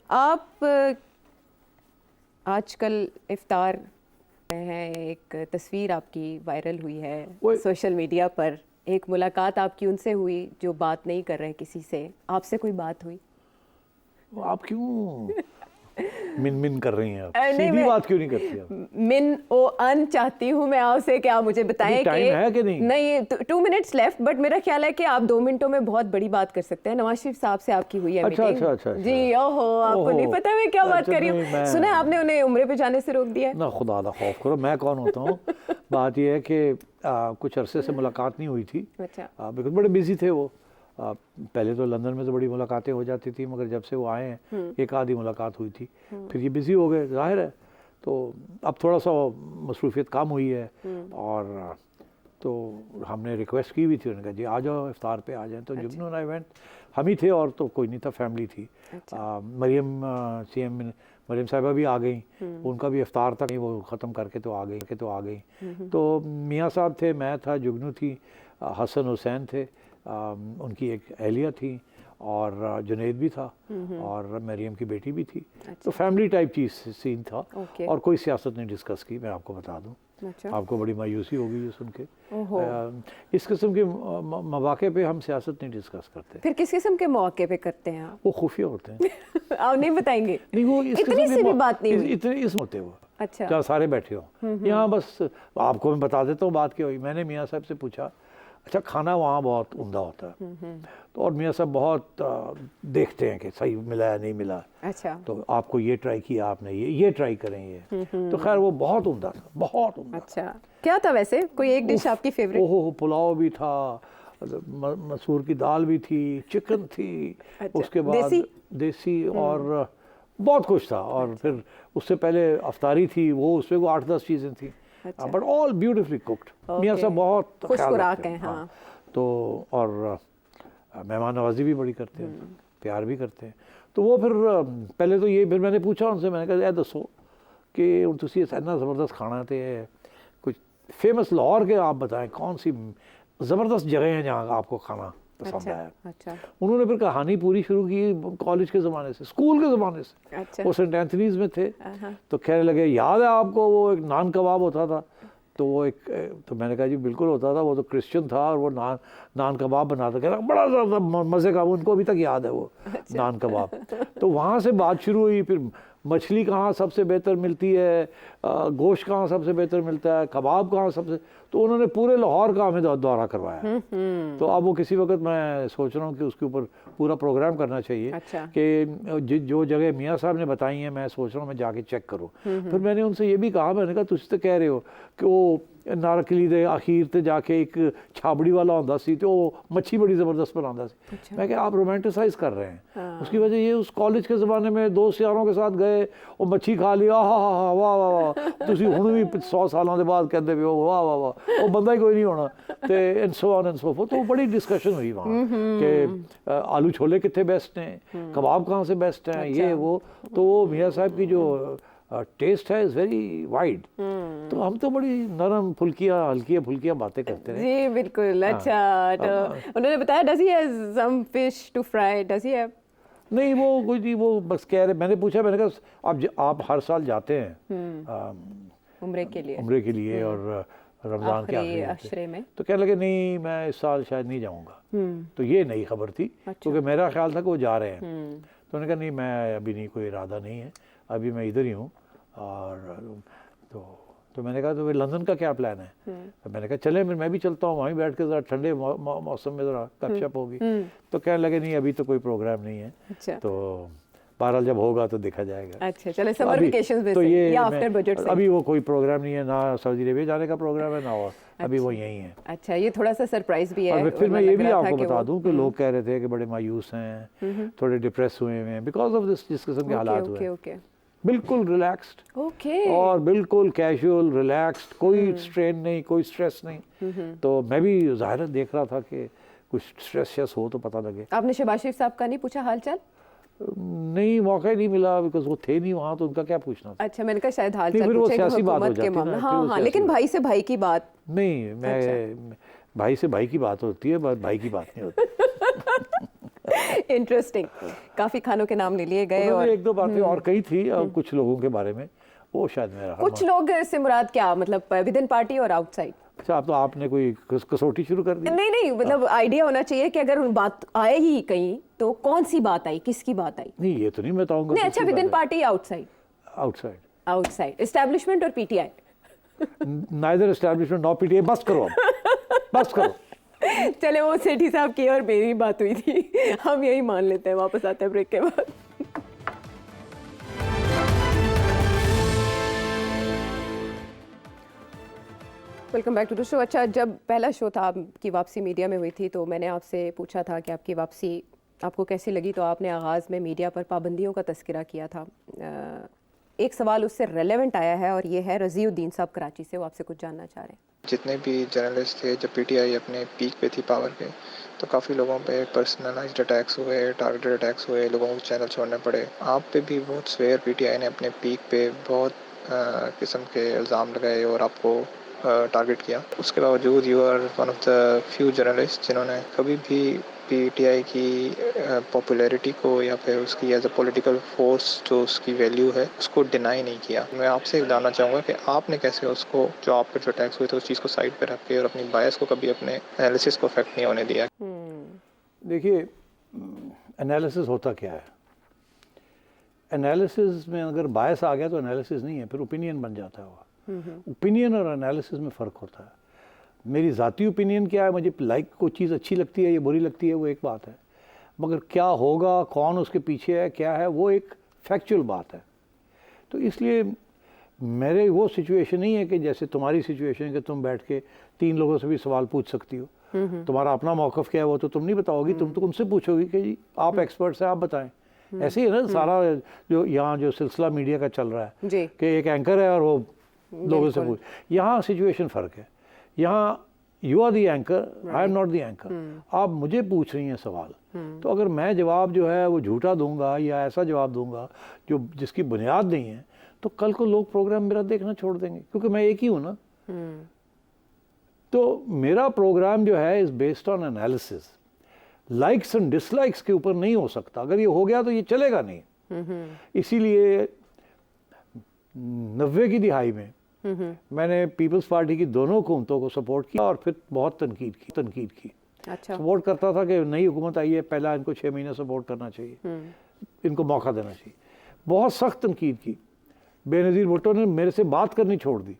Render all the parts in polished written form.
आप आजकल इफ्तार है, एक तस्वीर आपकी वायरल हुई है सोशल मीडिया पर, एक मुलाकात आपकी उनसे हुई जो बात नहीं कर रहे किसी से, आपसे कोई बात हुई? आप क्यों मिन मिन कर रही हैं? आप नहीं, सीधी बात क्यों नहीं करती आप? मिन ओ अन चाहती हूँ मैं आपसे कि आप मुझे बताएं कि टाइम है कि नहीं? नहीं, 2 मिनट्स लेफ्ट, बट मेरा ख्याल है कि आप 2 मिनटों में बहुत बड़ी बात कर सकते हैं। नवाज शरीफ साहब से आपकी हुई है अच्छा, मीटिंग? अच्छा। जी, ओहो, आपको नहीं पता मैं क्या बात कर रही हूँ? सुना है आपने उन्हें उम्रे पे जाने से रोक दिया है? ना, खुदा ना खौफ करो, मैं कौन होता हूँ। बात यह है कि कुछ अरसे से मुलाकात नहीं हुई थी। अच्छा। बिकॉज बड़े बिजी थे वो। पहले तो लंदन में तो बड़ी मुलाकातें हो जाती थी, मगर जब से वो आए हैं एक आधी मुलाकात हुई थी, फिर ये बिज़ी हो गए, जाहिर है। तो अब थोड़ा सा मसरूफियत कम हुई है, और तो हमने रिक्वेस्ट की हुई थी, उन्होंने कहा जी आ जाओ इफ्तार पे आ जाएं। तो जुगनू और आई वेंट, हम ही थे और तो कोई नहीं था, फैमिली थी। मरियम CM मरियम साहिबा भी आ गई, उनका भी इफ्तार था, वो ख़त्म करके तो आ गई। तो मियाँ साहब थे, मैं था, जुगनू थी, हसन हुसैन थे, उनकी एक अहलिया थी, और जुनैद भी था, और मरियम की बेटी भी थी। तो फैमिली टाइप चीज़ सीन था, और कोई सियासत नहीं डिस्कस की, मैं आपको बता दूं। आपको बड़ी मायूसी होगी ये सुन के। इस किस्म के मौके पे हम सियासत नहीं डिस्कस करते। फिर किस किस्म के मौके पे करते हैं आप? वो खुफिया होते हैं। आप नहीं बताएंगे? नहीं, वो इतनी सी भी बात नहीं हुई? इतने इस होते वो। अच्छा। जहाँ सारे बैठे हो, यहाँ बस आपको मैं बता देता हूँ बात क्या हुई। मैंने मियाँ साहब से पूछा, अच्छा खाना वहाँ बहुत उम्दा होता है, तो और मियाँ साहब बहुत देखते हैं कि सही मिला है नहीं मिला। अच्छा। तो आपको ये ट्राई किया आपने, ये ट्राई करें ये। तो खैर वो बहुत उम्दा था, बहुत उम्दा। अच्छा, क्या था वैसे? कोई एक डिश आपकी फेवरेट? ओहो, पुलाव भी था, मसूर की दाल भी थी, चिकन थी। अच्छा, उसके बाद देसी और बहुत कुछ था, और फिर उससे पहले अफ्तारी थी, वो उसमें वो 8-10 चीज़ें थी, बट ऑल ब्यूटीफुली कुक्ड। मियाँ साहब बहुत ख्याल रखते हैं। हाँ। तो और मेहमान नवाजी भी बड़ी करते हैं, प्यार भी करते हैं। तो वो फिर पहले तो ये, फिर मैंने पूछा उनसे, मैंने कहा दसो कि तुसी इतना ज़बरदस्त खाना थे, कुछ फेमस लाहौर के आप बताएं कौन सी ज़बरदस्त जगह हैं जहाँ आपको खाना पसंद आया। अच्छा। उन्होंने फिर कहानी पूरी शुरू की कॉलेज के ज़माने से, स्कूल के ज़माने से। अच्छा। वो सेंट एंथनीज़ में थे, तो कहने लगे याद है आपको वो एक नान कबाब होता था? तो वो एक, तो मैंने कहा जी बिल्कुल होता था, वो तो क्रिश्चियन था और वो नान कबाब बनाता, कह रहा बड़ा ज़्यादा मज़े का, उनको अभी तक याद है वो। अच्छा। नान कबाब। तो वहाँ से बात शुरू हुई, फिर मछली कहाँ सबसे बेहतर मिलती है, गोश्त कहाँ सबसे बेहतर मिलता है, कबाब कहाँ सबसे, तो उन्होंने पूरे लाहौर का हमें दौरा करवाया। तो अब वो किसी वक्त मैं सोच रहा हूँ कि उसके ऊपर पूरा प्रोग्राम करना चाहिए। अच्छा। कि जो जगह मियाँ साहब ने बताई हैं, मैं सोच रहा हूँ मैं जाके चेक करूँ। फिर मैंने उनसे ये भी कहा, मैंने कहा तुझ तो कह रहे हो कि वो नारकली दे आखिर ते जाके एक छाबड़ी वाला होंदा सी, तो वो मच्छी बड़ी ज़बरदस्त बनाता सी। अच्छा। मैं क्या आप रोमांटिसाइज कर रहे हैं। हाँ। उसकी वजह ये, उस कॉलेज के ज़माने में दोस्त यारों के साथ गए, वो मच्छी खा लिया, हा वाह वाह वाह, तुसी हुण भी 100 सालों के बाद कहते पे हो वाह वाह वाह, वो बंदा ही कोई नहीं होना। तो and so on and so fourth. तो बड़ी डिस्कशन हुई वहाँ कि आलू छोले कितने बेस्ट हैं, कबाब कहाँ से बेस्ट हैं। अच्छा। ये वो, तो वो मियाँ साहब की जो टेस्ट है इज़ वेरी वाइड। तो हम तो बड़ी नरम फुल्कियाँ, हल्की फुल्कियाँ बातें करते हैं। जी बिल्कुल। अच्छा, तो उन्होंने बताया does he have some fish to fry, does he have? नहीं, वो कोई नहीं, वो बस कह रहे, मैंने पूछा, मैंने कहा आप हर साल जाते हैं उम्रे के लिए और रमज़ान के आखिरी अशरे में? तो कहने लगे नहीं मैं इस साल शायद नहीं जाऊँगा। तो ये नई खबर थी। अच्छा। क्योंकि मेरा ख्याल था कि वो जा रहे हैं। तो उन्होंने कहा नहीं, मैं अभी नहीं, कोई इरादा नहीं है, अभी मैं इधर ही हूँ। और तो मैंने कहा तो फिर लंदन का क्या प्लान है? तो मैंने कहा चले, मैं भी चलता हूँ, वहीं बैठ के ज़रा ठंडे मौसम में ज़रा गपशप होगी। तो कहने लगे नहीं अभी तो कोई प्रोग्राम नहीं है। अच्छा। तो बहरहाल जब होगा तो देखा जाएगा। अच्छा, चले समर वेकेशंस में तो ये या आफ्टर बजट से? अभी वो कोई प्रोग्राम नहीं है, ना सौदी अरेबिया जाने का प्रोग्राम है, ना और अभी वो यहीं है। अच्छा, ये थोड़ा सा सरप्राइज भी है। और फिर मैं ये भी आपको बता दूं कि लोग कह रहे थे कि बड़े मायूस हैं, थोड़े डिप्रेस हुए हैं बिकॉज ऑफ दिस, जिस किस्म के हालात हुए। बिल्कुल रिलैक्स्ड, और बिल्कुल कैजुअल रिलैक्स्ड, कोई स्ट्रेन नहीं, कोई स्ट्रेस नहीं। तो मैं भी ज़ाहिर देख रहा था कि कुछ स्ट्रेस हो तो पता लगे। आपने शहबाज शरीफ साहब का नहीं पूछा हाल चाल? नहीं, मौका ही नहीं मिला, बिकॉज वो थे नहीं वहाँ, तो उनका क्या पूछना था। अच्छा, मैंने कहा शायद हाल चाल फिर वो सियासी बात हो जाती है। हाँ, लेकिन भाई से भाई की बात नहीं, मैं भाई से भाई की बात होती है, भाई की बात नहीं होती। इंटरेस्टिंग, काफी खानों के नाम ले लिए गए और एक दो बातें और कही थी कुछ लोगों के बारे में, वो शायद मेरा कुछ लोग से मुराद क्या, मतलब विद इन पार्टी और आउटसाइड? अच्छा, अब तो आपने कोई कसौटी शुरू कर दी। नहीं, मतलब आइडिया होना चाहिए कि अगर बात आए ही कहीं तो कौन सी बात आई, किसकी बात आई? नहीं, ये तो नहीं बताऊंगा। नहीं, अच्छा, with in party, outside? Outside. Outside, establishment और PTI? Neither establishment not PTI. बस करो बस करो। चले, वो सेठी साहब की और मेरी बात हुई थी, हम यही मान लेते हैं। वापस आते हैं ब्रेक के बाद। Welcome back to the show. अच्छा, जब पहला शो था आपकी वापसी मीडिया में हुई थी तो मैंने आपसे पूछा था कि आपकी वापसी आपको कैसी लगी, तो आपने आगाज़ में मीडिया पर पाबंदियों का तस्करा किया था। एक सवाल उससे रेलेवेंट आया है और ये है रज़ीउद्दीन साहब कराची से, वो आपसे कुछ जानना चाह रहे हैं। जितने भी जर्नलिस्ट थे, जब पीटीआई अपने पीक पे थी पावर के, तो काफ़ी लोगों पे पर्सनलाइज्ड अटैक्स हुए, टारगेटेड अटैक्स हुए, लोगों को चैनल छोड़ने पड़े। आप पे भी बहुत स्वेयर पीटीआई ने अपने पीक पे बहुत किस्म के इल्ज़ाम लगाए और आपको टारगेट किया। उसके बावजूद you are one of the few journalist जिन्होंने कभी भी पीटीआई की पॉपुलैरिटी को या फिर उसकी एज अ पॉलिटिकल फोर्स जो उसकी वैल्यू है उसको डिनाई नहीं किया। मैं आपसे जानना चाहूँगा कि आपने कैसे उसको, जो आप पे जो अटैक्स हुए थे, उस चीज़ को साइड पे रख के और अपनी बायस को कभी अपने एनालिसिस को अफेक्ट नहीं होने दिया? देखिए, एनालिसिस होता क्या है? एनालिसिस में अगर बायस आ गया तो एनालिसिस नहीं है, फिर ओपिनियन बन जाता है। ओपिनियन और एनालिसिस में फ़र्क होता है। मेरी ज़ाती ओपिनियन क्या है, मुझे लाइक कोई चीज़ अच्छी लगती है या बुरी लगती है, वो एक बात है, मगर क्या होगा, कौन उसके पीछे है, क्या है, वो एक फैक्चुअल बात है। तो इसलिए मेरे वो सिचुएशन नहीं है कि जैसे तुम्हारी सिचुएशन है कि तुम बैठ के 3 लोगों से भी सवाल पूछ सकती हो। तुम्हारा अपना मौक़िफ़ क्या है वो तो तुम नहीं बताओगी, तुम तो उनसे पूछोगी कि जी आप एक्सपर्ट्स हैं, आप बताएं। ऐसे ही है ना सारा जो यहाँ जो सिलसिला मीडिया का चल रहा है कि एक एंकर है और वो लोगों से पूछ। यहाँ सिचुएशन फ़र्क है। यहाँ you are the anchor, I am not the anchor. आप मुझे पूछ रही हैं सवाल, तो अगर मैं जवाब जो है वो झूठा दूंगा या ऐसा जवाब दूंगा जो जिसकी बुनियाद नहीं है, तो कल को लोग प्रोग्राम मेरा देखना छोड़ देंगे, क्योंकि मैं एक ही हूँ ना। तो मेरा प्रोग्राम जो है is based on analysis. Likes and dislikes के ऊपर नहीं हो सकता। अगर ये हो गया तो ये चलेगा नहीं। इसीलिए 90 की दिहाई में मैंने पीपल्स पार्टी की दोनों हुकूमतों को सपोर्ट किया और फिर बहुत तनकीद की। अच्छा। सपोर्ट करता था कि नई हुकूमत आई है, पहला इनको 6 महीने सपोर्ट करना चाहिए, इनको मौका देना चाहिए। बहुत सख्त तनकीद की। बेनज़ीर भुट्टो ने मेरे से बात करनी छोड़ दी,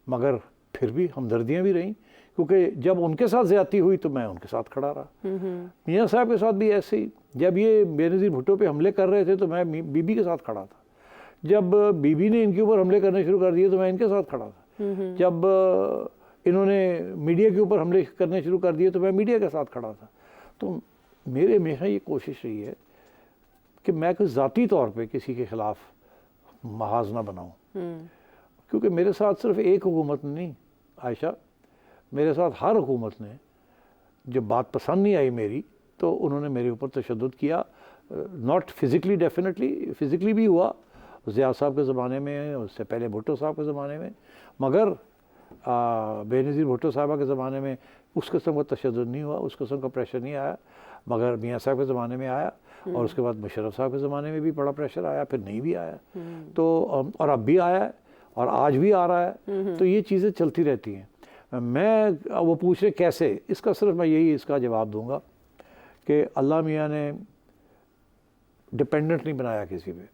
मगर फिर भी हमदर्दियाँ भी रहीं, क्योंकि जब उनके साथ ज़्यादती हुई तो मैं उनके साथ खड़ा रहा। मियाँ साहब के साथ भी ऐसे ही, जब ये बेनज़ीर भुट्टो पे हमले कर रहे थे तो मैं बीबी के साथ खड़ा था। जब बीबी ने इनके ऊपर हमले करने शुरू कर दिए तो मैं इनके साथ खड़ा था। जब इन्होंने मीडिया के ऊपर हमले करने शुरू कर दिए तो मैं मीडिया के साथ खड़ा था। तो मेरे हमेशा ये कोशिश रही है कि मैं कोई ज़ाती तौर पे किसी के ख़िलाफ़ महाज ना बनाऊँ, क्योंकि मेरे साथ सिर्फ एक हुकूमत नहीं आयशा, मेरे साथ हर हुकूमत ने जब बात पसंद नहीं आई मेरी तो उन्होंने मेरे ऊपर तशद्दुद किया। नॉट फिज़िकली, डेफिनेटली फ़िज़िकली भी हुआ ज़िया साहब के ज़माने में, उससे पहले भुट्टो साहब के ज़माने में, मगर बेनज़ीर भुट्टो साहबा के ज़माने में उस किस्म का तशद्दुद नहीं हुआ, उस किस्म का प्रेशर नहीं आया, मगर मियाँ साहब के ज़माने में आया और उसके बाद मुशर्रफ साहब के ज़माने में भी बड़ा प्रेशर आया, फिर नहीं भी आया। तो और अब भी आया है और आज भी आ रहा है। तो ये चीज़ें चलती रहती हैं। मैं वो पूछ रहे कैसे, इसका सिर्फ मैं यही इसका जवाब दूंगा कि अल्लाह मियाँ ने डिपेंडेंट नहीं बनाया किसी पे।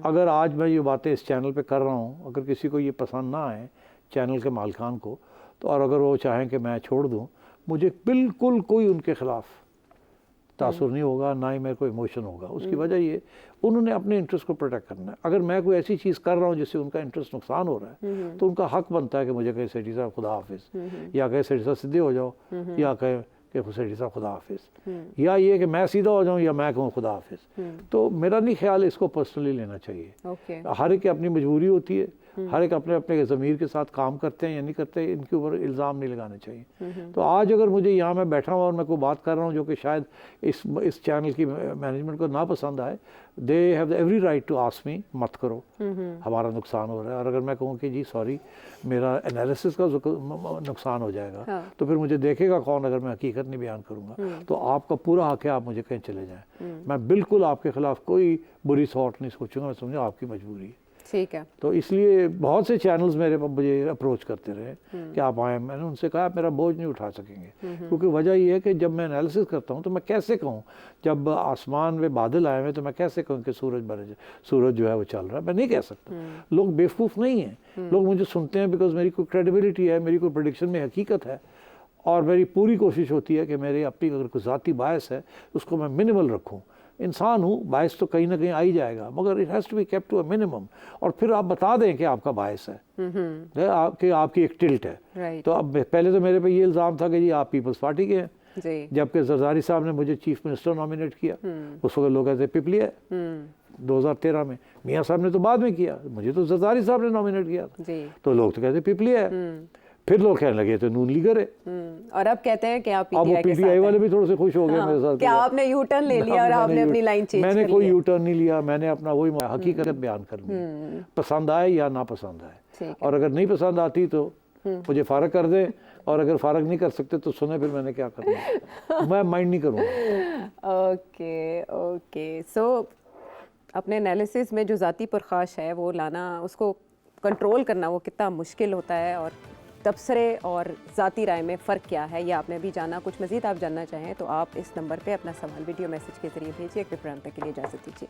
अगर आज मैं ये बातें इस चैनल पे कर रहा हूँ, अगर किसी को ये पसंद ना आए चैनल के मालिकान को, तो और अगर वो चाहें कि मैं छोड़ दूँ, मुझे बिल्कुल कोई उनके ख़िलाफ़ तासुर नहीं होगा, ना ही मेरे को इमोशन होगा। उसकी वजह ये, उन्होंने अपने इंटरेस्ट को प्रोटेक्ट करना है। अगर मैं कोई ऐसी चीज़ कर रहा हूँ जिससे उनका इंटरेस्ट नुकसान हो रहा है तो उनका हक बनता है कि मुझे कहे सेठी साहब खुदा हाफिज़, या कहे सेठी साहब सीधे हो जाओ, या कहे कि सेठी साहब खुदा हाफिज़, या ये कि मैं सीधा हो जाऊँ या मैं कहूँ खुदा हाफिज़। तो मेरा नहीं ख्याल इसको पर्सनली लेना चाहिए। हर एक की अपनी मजबूरी होती है। हर एक अपने अपने ज़मीर के साथ काम करते हैं या नहीं करते, इनके ऊपर इल्ज़ाम नहीं लगाने चाहिए। तो आज अगर मुझे यहाँ मैं बैठा हूँ और मैं कोई बात कर रहा हूँ जो कि शायद इस चैनल की मैनेजमेंट को ना पसंद आए, they have every right to ask me मत करो, हमारा नुकसान हो रहा है। और अगर मैं कहूँ कि जी सॉरी मेरा एनालिसिस का नुकसान हो जाएगा, हाँ। तो फिर मुझे देखेगा कौन अगर मैं हकीकत नहीं बयान करूँगा। तो आपका पूरा हक है, आप मुझे कहीं चले जाएँ, मैं बिल्कुल आपके खिलाफ कोई बुरी थॉट नहीं सोचूंगा, मैं समझूंगा आपकी मजबूरी है। ठीक है। तो इसलिए बहुत से चैनल्स मेरे मुझे अप्रोच करते रहे कि आप आए, मैंने उनसे कहा आप मेरा बोझ नहीं उठा सकेंगे, क्योंकि वजह ये है कि जब मैं एनालिसिस करता हूँ तो मैं कैसे कहूँ, जब आसमान में बादल आए हुए तो मैं कैसे कहूँ कि सूरज जो है वो चल रहा है, मैं नहीं कह सकता। लोग बेवकूफ़ नहीं हैं, लोग मुझे सुनते हैं बिकॉज मेरी कोई क्रेडिबिलिटी है, मेरी कोई प्रेडिक्शन में हकीकत है, और मेरी पूरी कोशिश होती है कि मेरी अपनी अगर कोई ज़ाती बायस है उसको मैं मिनिमल रखूँ। इंसान हूँ, बायस तो कहीं ना कहीं आ ही जाएगा, मगर it has to be kept to a minimum. और फिर आप बता दें कि आपका बायस है, कि आपकी एक टिल्ट है। तो अब पहले तो मेरे पे ये इल्ज़ाम था कि जी आप पीपल्स पार्टी के हैं, जबकि जरदारी साहब ने मुझे चीफ मिनिस्टर नॉमिनेट किया, उस वक्त लोग कहते पिपली है। 2013 में मियाँ साहब ने तो बाद में किया, मुझे तो जरदारी साहब ने नॉमिनेट किया, तो लोग तो कहते पिपली है। फिर लोग कहने लगे तो नून लीगर है, और अब कहते हैं कि आप अब वो पीटीआई वाले भी थोड़े से खुश हो गए मेरे साथ, क्या आपने यू टर्न ले लिया और आपने अपनी लाइन चेंज कर ली। मैंने कोई यू टर्न नहीं लिया, मैंने अपना वही हकीकत बयान कर ली, पसंद आए या ना पसंद आए। और अगर नहीं पसंद आती तो मुझे फारग कर दे, और अगर फारग नहीं कर सकते तो सुने, फिर मैंने क्या करना, मैं माइंड नहीं करूँगा। ओके सो अपने एनालिसिस में जो ज़ाती परखाश है वो लाना, उसको कंट्रोल करना वो कितना मुश्किल होता है, और तबसरे और ज़ाती राय में फ़र्क क्या है ये आपने भी जाना। कुछ मज़ीद आप जानना चाहें तो आप इस नंबर पे अपना सवाल वीडियो मैसेज के ज़रिए भेजिए। एक प्रोग्राम तक के लिए इजाज़त दीजिए।